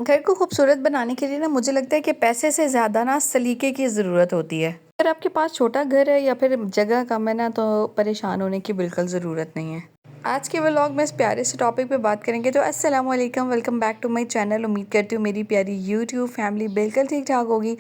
घर को खूबसूरत बनाने के लिए ना मुझे लगता है कि पैसे से ज़्यादा ना सलीके की ज़रूरत होती है। अगर आपके पास छोटा घर है या फिर जगह कम है ना तो परेशान होने की बिल्कुल ज़रूरत नहीं है। आज के व्लॉग में इस प्यारे से टॉपिक पे बात करेंगे। तो अस्सलाम वालेकुम, welcome back to my channel. उम्मीद करती हूँ मेरी प्यारी यूट्यूब फैमिली बिल्कुल ठीक ठाक होगी।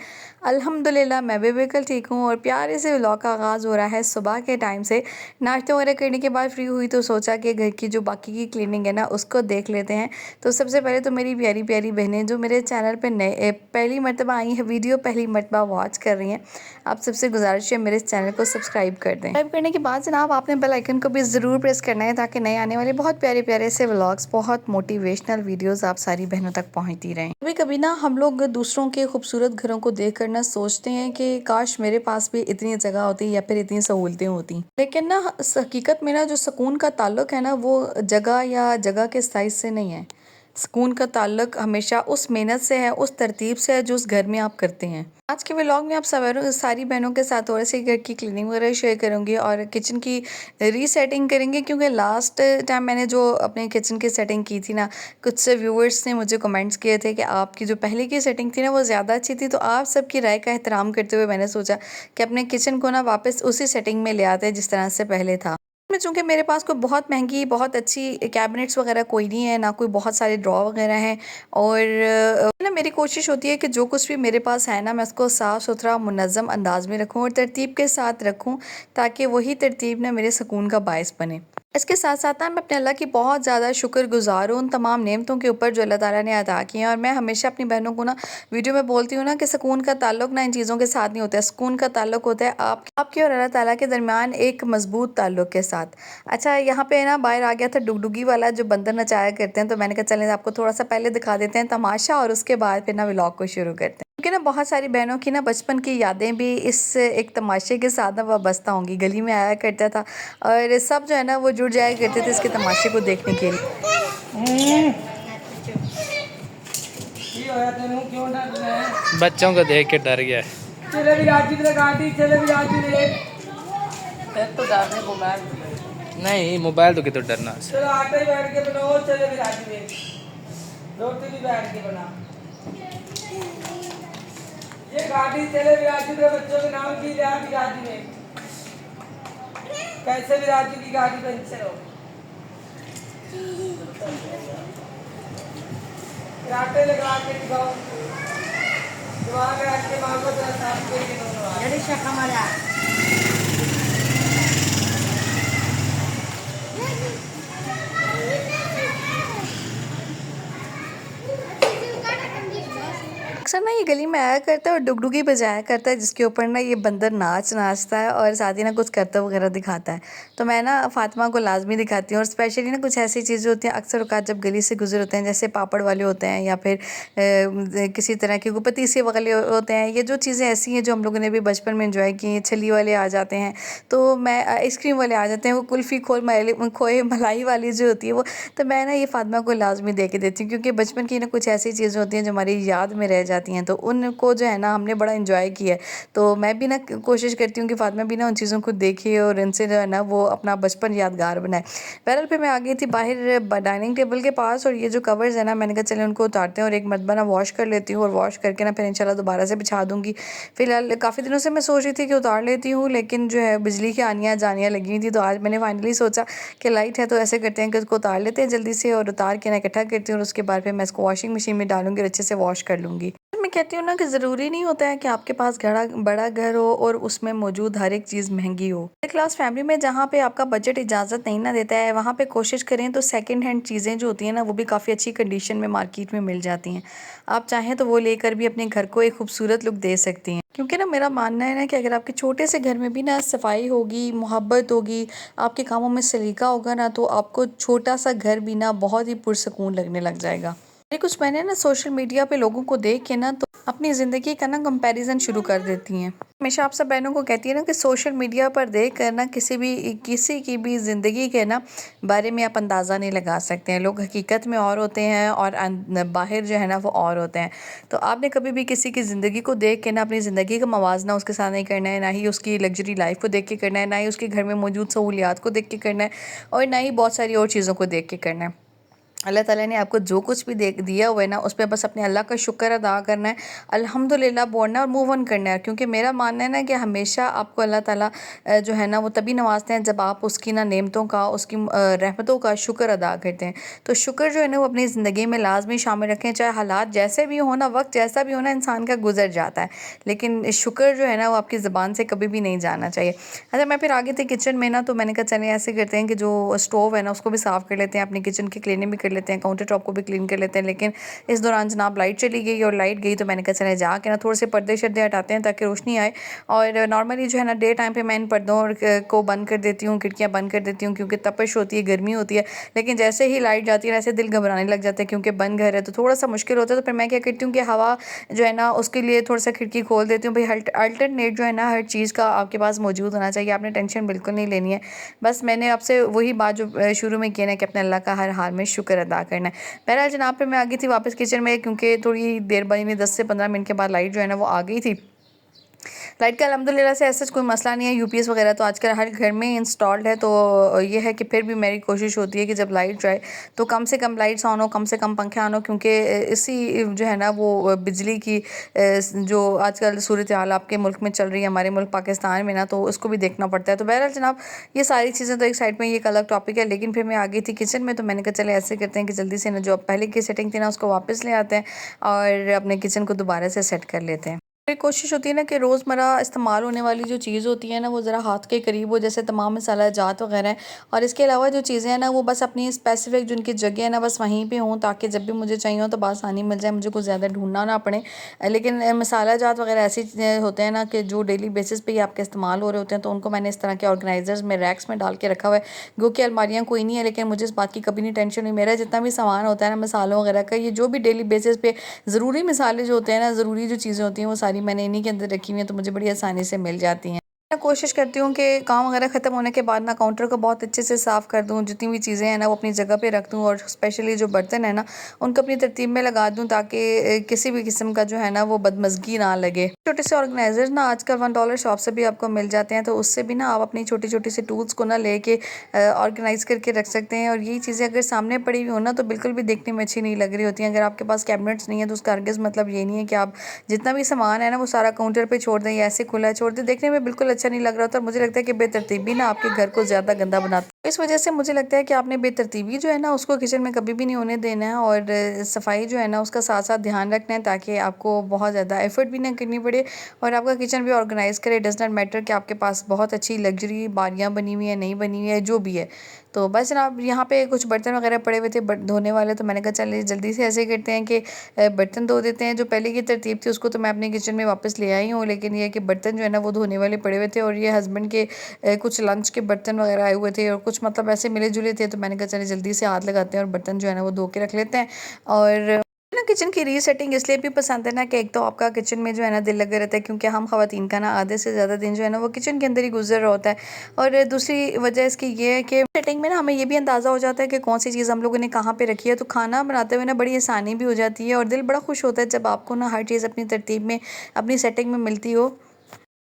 अल्हम्दुलिल्लाह मैं भी बिल्कुल ठीक हूँ। और प्यारे से व्लॉग का आगाज़ हो रहा है सुबह के टाइम से। नाश्ता वगैरह करने के बाद फ्री हुई तो सोचा कि घर की जो बाकी की क्लीनिंग है ना उसको देख लेते हैं। तो सबसे पहले तो मेरी प्यारी प्यारी बहनें जो मेरे चैनल पे नए पहली मर्तबा आई हैं, वीडियो पहली मर्तबा वॉच कर रही हैं, आप सबसे गुजारिश है मेरे इस चैनल को सब्सक्राइब कर दें। सब्सक्राइब करने के बाद जनाब आपने बेल आइकन को भी ज़रूर प्रेस करना है ताकि नए आने वाले बहुत प्यारे प्यारे से व्लॉग्स, बहुत मोटिवेशनल वीडियोस आप सारी बहनों तक पहुंचती रहें। कभी कभी ना हम लोग दूसरों के खूबसूरत घरों को देख कर ना सोचते हैं कि काश मेरे पास भी इतनी जगह होती या फिर इतनी सहूलतें होती, लेकिन ना हकीकत में ना जो सुकून का ताल्लुक है ना वो जगह या जगह के साइज से नहीं है। सुकून का ताल्लुक हमेशा उस मेहनत से है, उस तरतीब से है जो उस घर में आप करते हैं। आज के व्लॉग में आप सारी बहनों के साथ और से घर की क्लीनिंग वगैरह शेयर करूंगी और किचन की रीसेटिंग करेंगे, क्योंकि लास्ट टाइम मैंने जो अपने किचन की सेटिंग की थी ना, कुछ से व्यूवर्स ने मुझे कमेंट्स किए थे कि आपकी जो पहले की सेटिंग थी ना वो ज़्यादा अच्छी थी। तो आप सबकी राय का एहतराम करते हुए मैंने सोचा कि अपने किचन को ना वापस उसी सेटिंग में ले आते हैं जिस तरह से पहले था। में चूँकि मेरे पास कोई बहुत महंगी बहुत अच्छी कैबिनेट्स वगैरह कोई नहीं है, ना कोई बहुत सारे ड्रॉ वगैरह हैं। और ना मेरी कोशिश होती है कि जो कुछ भी मेरे पास है ना मैं उसको साफ़ सुथरा मुनज़्ज़म अंदाज में रखूँ और तरतीब के साथ रखूँ, ताकि वही तरतीब ना मेरे सुकून का बायस बने। इसके साथ साथ ना मैं अपने अल्लाह की बहुत ज़्यादा शुक्रगुज़ार हूँ उन तमाम नेमतों के ऊपर जो अल्लाह ताला ने अता की हैं। और मैं हमेशा अपनी बहनों को ना वीडियो में बोलती हूँ ना कि सुकून का ताल्लुक ना इन चीज़ों के साथ नहीं होता है। सुकून का ताल्लुक होता है आपके और अल्लाह ताला के दरमियान एक मजबूत ताल्लुक के साथ। अच्छा, यहाँ पे ना बाहर आ गया था डुगडुगी वाला जो बंदर नचाया करते हैं, तो मैंने कहा चलें आपको थोड़ा सा पहले दिखा देते हैं तमाशा और उसके बाद फिर ना व्लॉग को शुरू करते हैं। क्योंकि ना बहुत सारी बहनों की ना बचपन की यादें भी इस एक तमाशे के साथ ना वाबस्ता होंगी। गली में आया करता था और सब जो है ना वो जुड़ जाया करते थे इसके तमाशे को देखने के लिए। बच्चों को देख के डर गया। चले भी राजी ने गाड़ी चले भी राजी ने तो डरने को मैं नहीं, मोबाइल तो कितना डरना है। चलो आटे ही बैठ के बनाओ। चले भी राजी ने रोटी भी बैठ के बना। ये गाड़ी चले भी राजी ने बच्चों के नाम की लिया भी राजी ने कैसे भी राजी की गाड़ी पंचर हो आटे लगा के दिखाओ। दिमाग रख के मांगो तो साफ करके दोनों जड़ी शाखा मारा। अक्सर ना ये गली में आया करता है और डुगडुगी बजाया करता है, जिसके ऊपर ना ये बंदर नाचता है और साथ ही ना कुछ करतब वगैरह दिखाता है। तो मैं ना फातिमा को लाजमी दिखाती हूँ। और स्पेशली ना कुछ ऐसी चीज़ें होती हैं अक्सर औकात जब गली से गुजर होते हैं, जैसे पापड़ वाले होते हैं या फिर किसी तरह के पतीसे वाले होते हैं। ये जो चीज़ें ऐसी हैं जो हम लोगों ने भी बचपन में इंजॉय की हैं। छली वाले आ जाते हैं, तो मैं आइसक्रीम वाले आ जाते हैं, वो कुल्फ़ी खोए मलाई वाली जो होती है वो। तो मैं ना ये फातिमा को लाजमी दे के देती हूँ, क्योंकि बचपन की ना कुछ ऐसी चीज़ें होती हैं जो हमारी याद में रह जाती हैं, तो उनको जो है ना हमने बड़ा एंजॉय किया है। तो मैं भी ना कोशिश करती हूँ कि फातिमा भी ना उन चीज़ों को देखे और इनसे जो है ना वो अपना बचपन यादगार बनाए। बहरहाल फिर मैं आ गई थी बाहर डाइनिंग टेबल के पास, और ये जो कवर्स है ना मैंने कहा चले उनको उतारते हैं और एक मरतबा ना वॉश कर लेती हूँ, और वॉश करके ना फिर इंशाल्लाह दोबारा से बिछा दूँगी। फिलहाल काफ़ी दिनों से मैं सोच रही थी कि उतार लेती हूँ, लेकिन जो है बिजली की आनियाँ जानियाँ लगी हुई थी, तो आज मैंने फाइनली सोचा कि लाइट है तो ऐसे करते हैं कि उसको उतार लेते हैं जल्दी से, और उतार के ना इकट्ठा करती हूँ और उसके बाद फिर मैं इसको वॉशिंग मशीन में डालूंगी और अच्छे से वॉश कर लूँगी। मैं कहती हूँ ना कि ज़रूरी नहीं होता है कि आपके पास बड़ा घर हो और उसमें मौजूद हर एक चीज़ महंगी हो। मिडिल क्लास फैमिली में जहाँ पे आपका बजट इजाज़त नहीं ना देता है, वहाँ पे कोशिश करें तो सेकंड हैंड चीज़ें जो होती हैं ना वो भी काफ़ी अच्छी कंडीशन में मार्केट में मिल जाती हैं। आप चाहें तो वो लेकर भी अपने घर को एक खूबसूरत लुक दे सकती हैं। क्योंकि ना मेरा मानना है ना कि अगर आपके छोटे से घर में भी ना सफाई होगी, मोहब्बत होगी, आपके कामों में सलीका होगा ना, तो आपको छोटा सा घर भी ना बहुत ही पुरसकून लगने लग जाएगा। कुछ मैंने ना सोशल मीडिया पे लोगों को देख के ना तो अपनी ज़िंदगी का ना कंपैरिजन शुरू कर देती हैं। हमेशा आप सब बहनों को कहती है ना कि सोशल मीडिया पर देख कर ना किसी की भी ज़िंदगी के ना बारे में आप अंदाज़ा नहीं लगा सकते हैं। लोग हकीकत में और होते हैं और बाहर जो है ना वो और होते हैं। तो आपने कभी भी किसी की ज़िंदगी को देख के ना अपनी ज़िंदगी का मवाजना उसके साथ नहीं करना है, ना ही उसकी लग्जरी लाइफ को देख के करना है, ना ही उसके घर में मौजूद सहूलियात को देख के करना है, और ना ही बहुत सारी और चीज़ों को देख के करना है। अल्लाह ताला ने आपको जो कुछ भी दिया हुआ है ना, उस पर बस अपने अल्लाह का शुक्र अदा करना है, अल्हम्दुलिल्लाह बोलना है और मूव ऑन करना है। क्योंकि मेरा मानना है ना कि हमेशा आपको अल्लाह ताला जो है ना वो तभी नवाजते हैं जब आप उसकी ना नेमतों का, उसकी रहमतों का शुक्र अदा करते हैं। तो शुक्र जो है ना वो अपनी ज़िंदगी में लाजमी शामिल रखें, चाहे हालात जैसे भी हो ना, वक्त जैसा भी हो ना, इंसान का गुजर जाता है, लेकिन शुक्र जो है ना वो आपकी ज़बान से कभी भी नहीं जाना चाहिए। अच्छा, मैं फिर आगे थी किचन में ना, तो मैंने कहा चलें ऐसे करते हैं कि जो स्टोव है ना उसको भी साफ़ कर लेते हैं, अपनी किचन की क्लीनिंग भी कर लेते हैं, काउंटर टॉप को भी क्लीन कर लेते हैं। लेकिन इस दौरान जनाब लाइट चली गई, और लाइट गई तो मैंने कहा चले जाके ना थोड़े से पर्दे शर्दे हटाते हैं ताकि रोशनी आए। और नॉर्मली जो है ना डे टाइम पे मैं इन पर्दों को बंद कर देती हूँ, खिड़कियाँ बंद कर देती हूँ, क्योंकि तपश होती है, गर्मी होती है। लेकिन जैसे ही लाइट जाती है ऐसे दिल घबराने लग जाता है, क्योंकि बंद घर है तो थोड़ा सा मुश्किल होता है। तो फिर मैं क्या करती हूँ कि हवा जो है ना उसके लिए थोड़ा सा खिड़की खोल देती हूँ। भाई अल्टरनेट जो है ना हर चीज़ का आपके पास मौजूद होना चाहिए, आपने टेंशन बिल्कुल नहीं लेनी है। बस मैंने आपसे वही बात जो शुरू में की ना कि अपने अल्लाह का हर हाल में शुक्र अदा करना है। बहरहाल जनाब पे मैं आ गई थी वापस किचन में, क्योंकि थोड़ी देर बाद में 10 से 15 मिनट के बाद लाइट जो है ना वो आ गई थी। लाइट का अल्हम्दुलिल्लाह से ऐसा कोई मसला नहीं है, यूपीएस वगैरह तो आजकल हर घर में इंस्टॉल्ड है। तो ये है कि फिर भी मेरी कोशिश होती है कि जब लाइट जाए तो कम से कम लाइट्स ऑन हो, कम से कम पंखे ऑन हो, क्योंकि इसी जो है ना वो बिजली की जो आजकल सूरत हाल आपके मुल्क में चल रही है, हमारे मुल्क पाकिस्तान में ना, तो उसको भी देखना पड़ता है। तो बहरहाल जनाब ये सारी चीज़ें तो एक साइड में, ये एक अलग टॉपिक है। लेकिन फिर मैं आ गई थी किचन में, तो मैंने कहा चले ऐसे करते हैं कि जल्दी से ना जो पहले की सेटिंग थी ना उसको वापस ले आते हैं और अपने किचन को दोबारा से सेट कर लेते हैं। मेरी कोशिश होती है ना कि रोज़मर्रा इस्तेमाल होने वाली जो चीज़ होती है ना वो ज़रा हाथ के करीब हो, जैसे तमाम मसाला जात वगैरह हैं। और इसके अलावा जो चीज़ें हैं ना वो बस अपनी स्पेसिफिक जिनकी जगह है ना बस वहीं पे हों, ताकि जब भी मुझे चाहिए हो तो बआसानी मिल जाए, मुझे कुछ ज़्यादा ढूंढना ना पड़े। लेकिन मसाला जात वगैरह ऐसी चीज़ें होते हैं ना कि जो डेली बेसिस पे ही आपके इस्तेमाल हो रहे होते हैं, तो उनको मैंने इस तरह के ऑर्गेनाइजर्स में रैक्स में डाल के रखा हुआ है। गो कि अलमारियाँ कोई नहीं है, लेकिन मुझे इस बात की कभी नहीं टेंशन हुई। मेरा जितना भी सामान होता है ना मसालों वगैरह का, ये जो भी डेली बेसिस पे ज़रूरी मसाले जो होते हैं ना, ज़रूरी जो चीज़ें होती हैं वो सारी मैंने इन्हीं के अंदर रखी हुई हैं, तो मुझे बड़ी आसानी से मिल जाती हैं। मैं कोशिश करती हूँ कि काम वगैरह ख़त्म होने के बाद ना काउंटर को बहुत अच्छे से साफ़ कर दूँ, जितनी भी चीज़ें हैं ना वो अपनी जगह पे रख दूँ, और स्पेशली जो बर्तन है ना उनको अपनी तरतीब में लगा दूँ, ताकि किसी भी किस्म का जो है ना वो बदमज़गी ना लगे। छोटे से ऑर्गेनाइजर ना आजकल $1 शॉप से भी आपको मिल जाते हैं, तो उससे भी ना आप अपनी छोटी छोटी सी टूल्स को ना लेके ऑर्गेनाइज करके रख सकते हैं। और यही चीज़ें अगर सामने पड़ी हुई हो ना तो बिल्कुल भी देखने में अच्छी नहीं लग रही होती हैं। अगर आपके पास कैबिनेट्स नहीं है तो उसका हरगिज़ मतलब ये नहीं है कि आप जितना भी सामान है ना वो सारा काउंटर पे छोड़ दें या ऐसे खुला छोड़ दें, देखने में बिल्कुल अच्छा नहीं लग रहा होता। और मुझे लगता है कि बेतरतीबी ना आपके घर को ज़्यादा गंदा बनाता है। इस वजह से मुझे लगता है कि आपने बेतरतीबी जो है ना उसको किचन में कभी भी नहीं होने देना है, और सफाई जो है ना उसका साथ साथ ध्यान रखना है, ताकि आपको बहुत ज़्यादा एफर्ट भी ना करनी पड़े और आपका किचन भी ऑर्गेनाइज करे। डज नॉट मैटर कि आपके पास बहुत अच्छी लग्जरी बारियाँ बनी हुई है, नहीं बनी हुई है, जो भी है। तो बस जनाब यहाँ पे कुछ बर्तन वगैरह पड़े हुए थे धोने वाले, तो मैंने कहा चलिए जल्दी से ऐसे करते हैं कि बर्तन धो देते हैं। जो पहले की तरतीब थी उसको तो मैं अपने किचन में वापस ले आई हूँ, लेकिन ये है कि बर्तन जो है ना वो धोने वाले पड़े हुए थे, और ये हस्बैंड के कुछ लंच के बर्तन वगैरह आए हुए थे, और कुछ मतलब ऐसे मिले जुले थे। तो मैंने कहा चलिए जल्दी से हाथ लगाते हैं और बर्तन जो है ना वो धो के रख लेते हैं। और ना किचन की रीसेटिंग इसलिए भी पसंद है ना कि एक तो आपका किचन में जो है ना दिल लगा रहता है, क्योंकि हम ख़वातीन का ना आधे से ज़्यादा दिन जो है ना वो किचन के अंदर ही गुजर रहा होता है। और दूसरी वजह इसकी ये है कि सेटिंग में ना हमें ये भी अंदाज़ा हो जाता है कि कौन सी चीज़ हम लोगों ने कहाँ पे रखी है, तो खाना बनाते हुए ना बड़ी आसानी भी हो जाती है, और दिल बड़ा खुश होता है जब आपको ना हर चीज़ अपनी तरतीब में, अपनी सेटिंग में मिलती हो।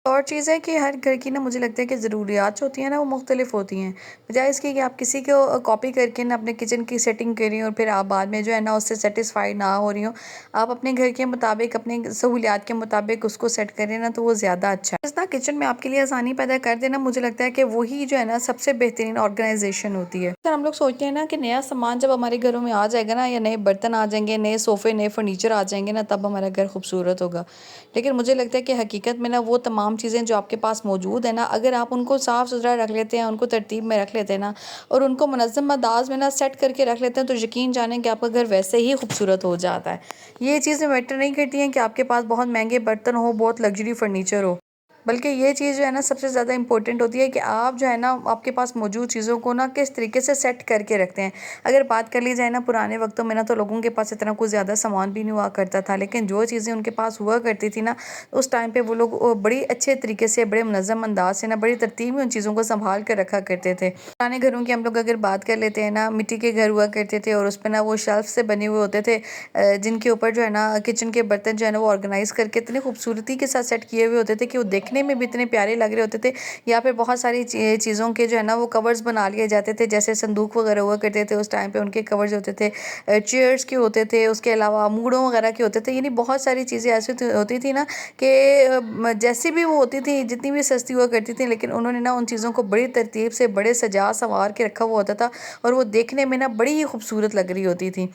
और चीज़ है कि हर घर की ना मुझे लगता है कि ज़रूरियात जो होती हैं ना वो मुख्तलिफ होती हैं, बजाय इसके कि आप किसी को कॉपी करके ना अपने किचन की सेटिंग करें और फिर आप बाद में जो है ना उससे सेटिस्फाइड ना हो रही हो। आप अपने घर के मुताबिक, अपने सहूलियात के मुताबिक उसको सेट करें ना तो वो ज़्यादा अच्छा है। इस ना किचन में आपके लिए आसानी पैदा कर देना, मुझे लगता है कि वही जो है ना सबसे बेहतरीन ऑर्गेनाइजेशन होती है। तो हम लोग सोचते हैं ना कि नया सामान जब हमारे घरों में आ जाएगा ना, या नए बर्तन आ जाएंगे, नए सोफ़े, नए फर्नीचर आ जाएंगे ना, तब हमारा घर खूबसूरत होगा। लेकिन मुझे लगता है कि हकीकत में ना वो तमाम चीज़ें जो आपके पास मौजूद है ना, अगर आप उनको साफ़ सुथरा रख लेते हैं, उनको तरतीब में रख लेते हैं ना, और उनको मुनज़्ज़म अंदाज में ना सेट करके रख लेते हैं, तो यकीन जानें कि आपका घर वैसे ही खूबसूरत हो जाता है। ये चीज़ें मैटर नहीं करती हैं कि आपके पास बहुत महंगे बर्तन हो, बहुत लग्जरी फर्नीचर हो, बल्कि ये चीज़ जो है ना सबसे ज़्यादा इंपॉर्टेंट होती है कि आप जो है ना आपके पास मौजूद चीज़ों को ना किस तरीके से सेट करके रखते हैं। अगर बात कर ली जाए ना पुराने वक्तों में ना, तो लोगों के पास इतना कुछ ज़्यादा सामान भी नहीं हुआ करता था, लेकिन जो चीज़ें उनके पास हुआ करती थी ना उस टाइम पे वो लोग बड़ी अच्छे तरीके से, बड़े मुनज़्ज़म अंदाज से ना, बड़ी तरतीब में उन चीज़ों को संभाल कर रखा करते थे। पुराने घरों की हम लोग अगर बात कर लेते हैं ना, मिट्टी के घर हुआ करते थे, और उस पर ना वो शेल्फ से बने हुए होते थे, जिनके ऊपर जो है ना किचन के बर्तन जो है ना वो ऑर्गेनाइज करके इतनी खूबसूरती के साथ सेट किए हुए होते थे कि वो देखने दिखने में भी इतने प्यारे लग रहे होते थे। यहाँ पे बहुत सारी चीज़ों के जो है ना वो कवर्स बना लिए जाते थे, जैसे संदूक वगैरह हुआ करते थे उस टाइम पे, उनके कवर्स होते थे, चेयर्स के होते थे, उसके अलावा मूढ़ों वगैरह के होते थे। यानी बहुत सारी चीज़ें ऐसी होती थी ना कि जैसी भी वो होती थी, जितनी भी सस्ती हुआ करती थी, लेकिन उन्होंने ना उन चीज़ों को बड़ी तरतीब से बड़े सजा संवार के रखा हुआ होता था और वो देखने में ना बड़ी ही खूबसूरत लग रही होती थी।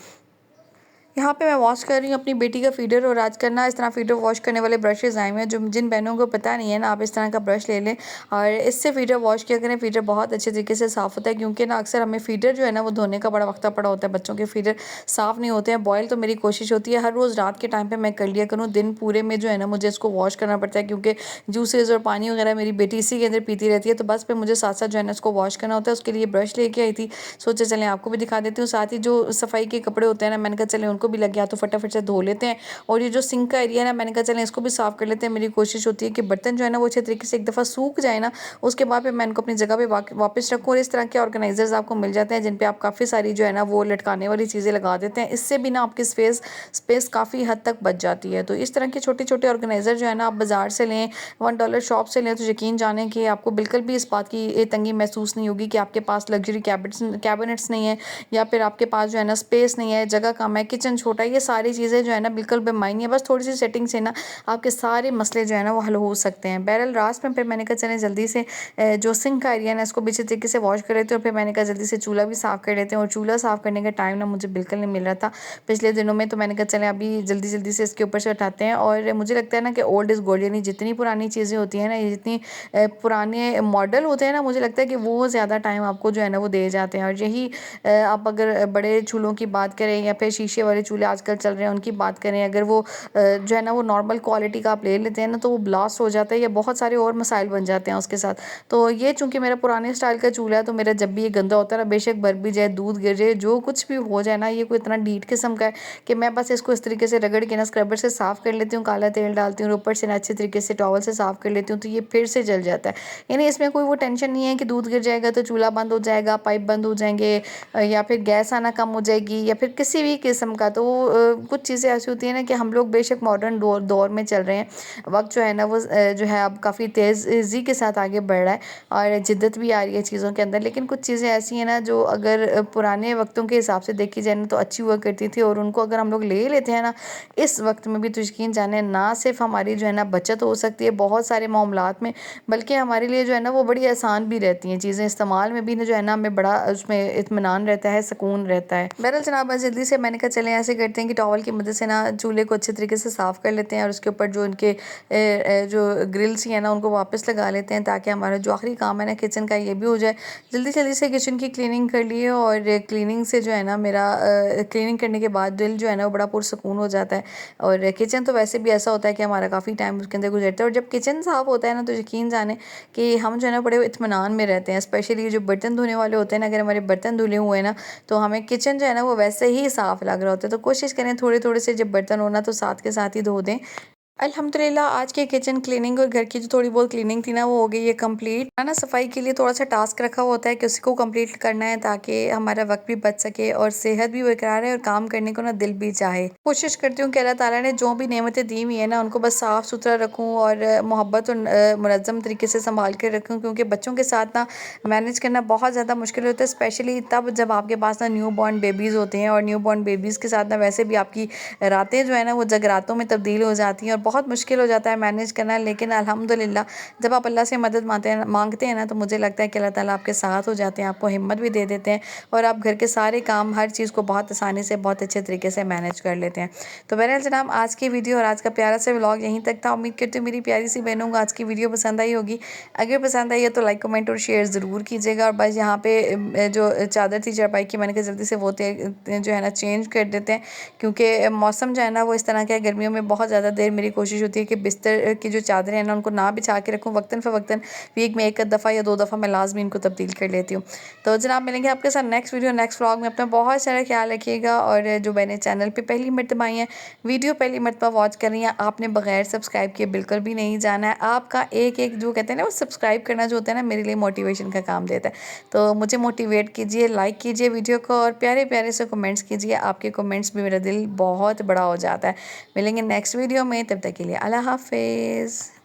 यहाँ पे मैं वॉश कर रही हूँ अपनी बेटी का फीडर, और आजकल ना इस तरह फीडर वॉश करने वाले ब्रशेज़ आए हुए हैं, जो जिन बहनों को पता नहीं है ना, आप इस तरह का ब्रश ले लें और इससे फीडर वॉश किया करें। फीडर बहुत अच्छे तरीके से साफ़ होता है, क्योंकि ना अक्सर हमें फीडर जो है ना वो धोने का बड़ा वक्त पड़ा होता है। बच्चों के फीडर साफ़ नहीं होते हैं। बॉयल तो मेरी कोशिश होती है हर रोज़ रात के टाइम पर मैं कर लिया करूँ, दिन पूरे में जो है ना मुझे इसको वॉश करना पड़ता है, क्योंकि जूसेस और पानी वगैरह मेरी बेटी इसी के अंदर पीती रहती है। तो बस फिर मुझे साथ साथ जो है ना इसको वॉश करना होता है। उसके लिए ब्रश लेके आई थी, सोचा चलें आपको भी दिखा देती हूँ। साथ ही जो सफाई के कपड़े होते हैं ना, मैंने कहा चलें उनको भी लग गया तो फटाफट से धो लेते हैं। और ये जो सिंक का एरिया है ना, मैंने कहा चलें इसको भी साफ़ कर लेते हैं। मेरी कोशिश होती है कि बर्तन जो है ना वो अच्छे तरीके से एक दफ़ा सूख जाए ना, उसके बाद फिर मैं इनको अपनी जगह पे वापस रखूँ। और इस तरह के ऑर्गेनाइजर्स आपको मिल जाते हैं जिन पे आप काफ़ी सारी जो है ना वो लटकाने वाली चीज़ें लगा देते हैं। इससे भी ना आपकी स्पेस काफ़ी हद तक बच जाती है। तो इस तरह के छोटे छोटे ऑर्गेनाइज़र जो है ना आप बाज़ार से लें, $1 शॉप से लें, तो यकीन जानें कि आपको बिल्कुल भी इस बात की तंगी महसूस नहीं होगी कि आपके पास लग्जरी कैबिनेट्स नहीं है, या फिर आपके पास जो है ना स्पेस नहीं है, जगह कम है, किचन छोटा है। ये सारी चीज़ें जो है ना बिल्कुल बेमायनी है। बस थोड़ी सी सेटिंग से ना आपके सारे मसले जो है ना वो हल हो सकते हैं। बहरहाल रात में फिर मैंने कहा चलें जल्दी से जो सिंक का एरिया है ना इसको भी अच्छे तरीके से वॉश कर लेते हैं, और फिर मैंने कहा जल्दी से चूल्हा भी साफ़ कर लेते हैं। और चूल्हा साफ़ करने का टाइम ना मुझे बिल्कुल नहीं मिल रहा था पिछले दिनों में, तो मैंने कहा चलें अभी जल्दी जल्दी से इसके ऊपर से उठाते हैं। और मुझे लगता है ना कि ओल्ड इज़ गोल्ड, यानी जितनी पुरानी चीज़ें होती हैं ना, ये जितनी पुराने मॉडल होते हैं ना, मुझे लगता है कि वो ज़्यादा टाइम आपको जो है ना वो दे जाते हैं। और यही आप अगर बड़े चूल्हों की बात करें या फिर शीशे वाले चूल्हे आजकल चल रहे हैं उनकी बात करें, अगर वो जो है ना वो नॉर्मल क्वालिटी का आप ले लेते हैं ना, तो वो ब्लास्ट हो जाता है या बहुत सारे और मसाइल बन जाते हैं उसके साथ। तो ये चूँकि मेरा पुराने स्टाइल का चूल्हा है, तो मेरा जब भी ये गंदा होता है ना, बेशक बर भी जाए, दूध गिर जाए, जो कुछ भी हो जाए ना, ये कोई इतना ढीठ किस्म का है कि मैं बस इसको इस तरीके से रगड़ के ना स्क्रबर से साफ़ कर लेती हूँ, काला तेल डालती हूँ, ऊपर से ना अच्छे तरीके से टॉवल से साफ़ कर लेती हूँ, तो ये फिर से जल जाता है। यानी इसमें कोई वो टेंशन नहीं है कि दूध गिर जाएगा तो चूल्हा बंद हो जाएगा, पाइप बंद हो जाएंगे, या फिर गैस आना कम हो जाएगी, या फिर किसी भी किस्म का। तो कुछ चीज़ें ऐसी होती हैं ना कि हम लोग बेशक मॉडर्न दौर में चल रहे हैं, वक्त जो है ना वो जो है अब काफ़ी तेज़ी के साथ आगे बढ़ रहा है और जिद्दत भी आ रही है चीज़ों के अंदर। लेकिन कुछ चीज़ें ऐसी हैं ना जो अगर पुराने वक्तों के हिसाब से देखी जाए ना तो अच्छी हुआ करती थी, और उनको अगर हम लोग ले लेते हैं ना इस वक्त में भी, तो यकीन जाने ना सिर्फ हमारी जो है ना बचत हो सकती है बहुत सारे मामलात में, बल्कि हमारे लिए जो है ना वो बड़ी आसान भी रहती हैं चीज़ें इस्तेमाल में भी ना, जो है ना हमें बड़ा उसमें इत्मीनान रहता है, सुकून रहता है। बहरहाल जनाब जल्दी से मैंने कहा चलें ऐसे करते हैं कि टॉवल की मदद से ना चूल्हे को अच्छे तरीके से साफ़ कर लेते हैं, और उसके ऊपर जो इनके जो ग्रिल्स हैं ना उनको वापस लगा लेते हैं, ताकि हमारा जो आखिरी काम है ना किचन का ये भी हो जाए। जल्दी जल्दी से किचन की क्लीनिंग कर लिए, और क्लीनिंग से जो है ना मेरा क्लीनिंग करने के बाद दिल जो है ना वो बड़ा पुरसुकून हो जाता है। और किचन तो वैसे भी ऐसा होता है कि हमारा काफ़ी टाइम उसके अंदर गुजरता है, और जब किचन साफ़ होता है ना तो यकीन जाने कि हम जो है ना बड़े इत्मीनान में रहते हैं। स्पेशली जो बर्तन धोने वाले होते हैं ना, अगर हमारे बर्तन धुले हुए हैं ना तो हमें किचन जो है ना वो वैसे ही साफ़ लग रहा होता है। तो कोशिश करें थोड़े थोड़े से जब बर्तन होना तो साथ के साथ ही धो दें। अल्हम्दुलिल्लाह आज के किचन क्लीनिंग और घर की जो थोड़ी बहुत क्लीनिंग थी ना वो हो गई है कंप्लीट। ना सफाई के लिए थोड़ा सा टास्क रखा होता है कि उसको कंप्लीट करना है, ताकि हमारा वक्त भी बच सके और सेहत भी बरकरार है और काम करने को ना दिल भी चाहे। कोशिश करती हूँ कि अल्लाह ताला ने जो भी नेमतें दी हुई है ना उनको बस साफ़ सुथरा रखूँ और मोहब्बत और मुनज़्ज़म तरीके से संभाल कर रखूँ, क्योंकि बच्चों के साथ ना मैनेज करना बहुत ज़्यादा मुश्किल होता है, स्पेशली तब जब आपके पास ना न्यू बॉर्न बेबीज़ होते हैं। और न्यू बॉर्न बेबीज़ के साथ ना वैसे भी आपकी रातें जो है ना वो जगरातों में तब्दील हो जाती हैं और बहुत मुश्किल हो जाता है मैनेज करना। लेकिन अल्हम्दुलिल्लाह जब आप अल्लाह से मदद मांगते हैं ना तो मुझे लगता है कि अल्लाह ताला आपके साथ हो जाते हैं, आपको हिम्मत भी दे देते हैं, और आप घर के सारे काम हर चीज़ को बहुत आसानी से बहुत अच्छे तरीके से मैनेज कर लेते हैं। तो बहरहाल जनाब आज की वीडियो और आज का प्यारा सा व्लॉग यहीं तक था। उम्मीद करती हूँ मेरी प्यारी सी बहनों को आज की वीडियो पसंद आई होगी। अगर पसंद आई है तो लाइक कमेंट और शेयर ज़रूर कीजिएगा। और बस यहाँ पे जो चादर थी चारपाई की मैंने कहा जल्दी से वो जो है ना चेंज कर देते हैं, क्योंकि मौसम जो है ना वो इस तरह का है। गर्मियों में बहुत ज़्यादा देर मेरी कोशिश होती है कि बिस्तर की जो चादरें हैं ना उनको ना बिछा के रखूँ, वक्तन फ़वक्तन वीक में एक दफ़ा या 2 दफ़ा मैं लाजमी इनको तब्दील कर लेती हूँ। तो जनाब मिलेंगे आपके साथ नेक्स्ट वीडियो नेक्स्ट व्लॉग में। अपना बहुत सारा ख्याल रखिएगा, और जो मैंने चैनल पे पहली मरतबा आई हैं, वीडियो पहली मरतबा वॉच कर रही हैं, आपने बगैर सब्सक्राइब किए बिल्कुल भी नहीं जाना है। आपका एक एक जो कहते हैं ना वो सब्सक्राइब करना जो होता है ना मेरे लिए मोटिवेशन का काम देता है। तो मुझे मोटिवेट कीजिए, लाइक कीजिए वीडियो को, और प्यारे प्यारे से कमेंट्स कीजिए। आपके कमेंट्स भी मेरा दिल बहुत बड़ा हो जाता है। मिलेंगे नेक्स्ट वीडियो में, तब तक के लिए अल्लाह हाफिज़।